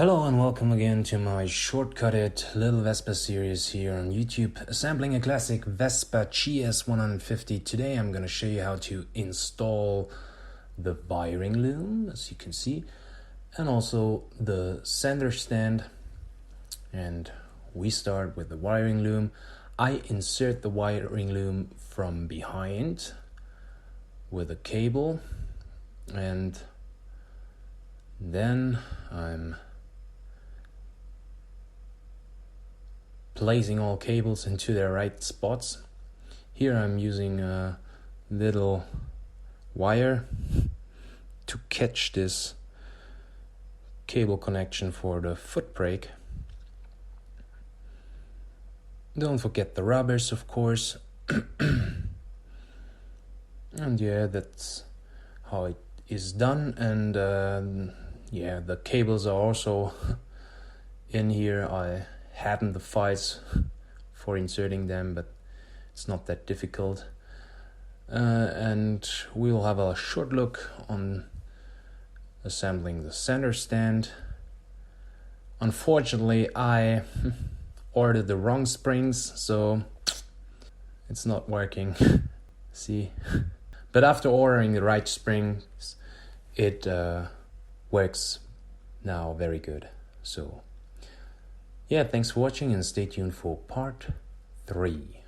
Hello and welcome again to my shortcutted little Vespa series here on YouTube, assembling a classic Vespa GS 150. Today I'm going to show you how to install the wiring loom, as you can see, and also the sender stand. And we start with the wiring loom. I insert the wiring loom from behind with a cable, and then I'm placing all cables into their right spots. Here I'm using a little wire to catch this cable connection for the foot brake. Don't forget the rubbers, of course. And yeah, that's how it is done. And yeah, the cables are also in here. I hadn't the files for inserting them, but it's not that difficult. And we'll have a short look on assembling the center stand. Unfortunately, I ordered the wrong springs, so it's not working. See? But after ordering the right springs, it works now very good. So yeah, thanks for watching and stay tuned for part 3.